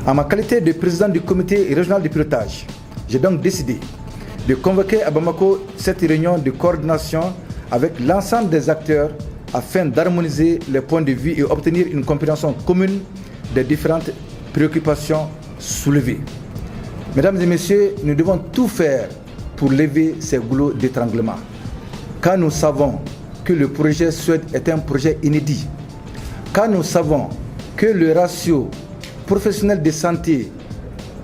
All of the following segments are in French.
En ma qualité de président du comité régional de pilotage, j'ai donc décidé de convoquer à Bamako cette réunion de coordination avec l'ensemble des acteurs afin d'harmoniser les points de vue et obtenir une compréhension commune des différentes préoccupations soulevées. Mesdames et messieurs, nous devons tout faire pour lever ces goulots d'étranglement. Car nous savons que le projet Suède est un projet inédit. Car nous savons que le ratio professionnel de santé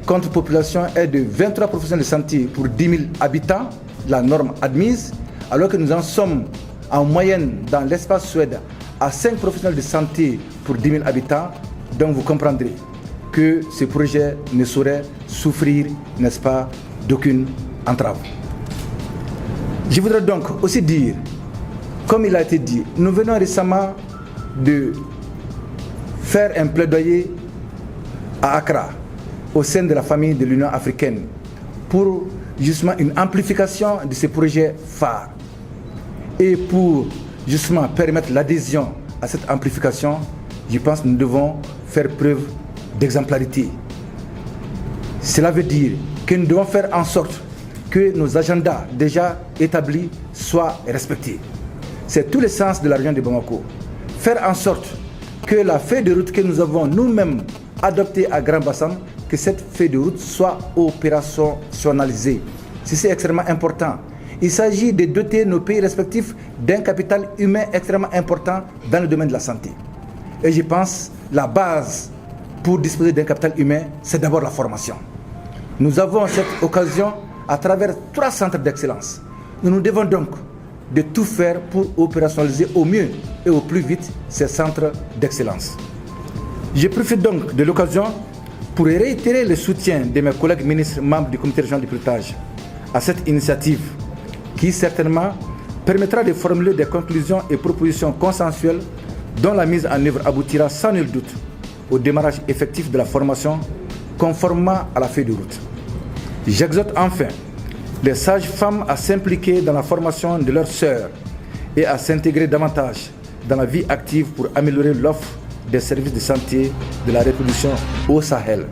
contre population est de 23 professionnels de santé pour 10 000 habitants, la norme admise, alors que nous en sommes en moyenne dans l'espace Suède à 5 professionnels de santé pour 10 000 habitants. Donc vous comprendrez que ce projet ne saurait souffrir, n'est-ce pas, d'aucune entrave. Je voudrais donc aussi dire, comme il a été dit, nous venons récemment de faire un plaidoyer à Accra, au sein de la famille de l'Union africaine, pour justement une amplification de ces projets phares. Et pour justement permettre l'adhésion à cette amplification, je pense que nous devons faire preuve d'exemplarité. Cela veut dire que nous devons faire en sorte que nos agendas déjà établis soient respectés. C'est tout le sens de la région de Bamako. Faire en sorte que la feuille de route que nous avons nous-mêmes adoptée à Grand Bassam, que cette feuille de route soit opérationnalisée. C'est extrêmement important. Il s'agit de doter nos pays respectifs d'un capital humain extrêmement important dans le domaine de la santé. Et je pense que la base pour disposer d'un capital humain, c'est d'abord la formation. Nous avons cette occasion à travers 3 centres d'excellence. Nous devons donc de tout faire pour opérationnaliser au mieux et au plus vite ces centres d'excellence. Je profite donc de l'occasion pour réitérer le soutien de mes collègues ministres membres du comité régional de pilotage à cette initiative qui certainement permettra de formuler des conclusions et propositions consensuelles dont la mise en œuvre aboutira sans nul doute au démarrage effectif de la formation conformément à la feuille de route. J'exhorte enfin les sages-femmes à s'impliquer dans la formation de leurs sœurs et à s'intégrer davantage dans la vie active pour améliorer l'offre des services de santé de la reproduction au Sahel.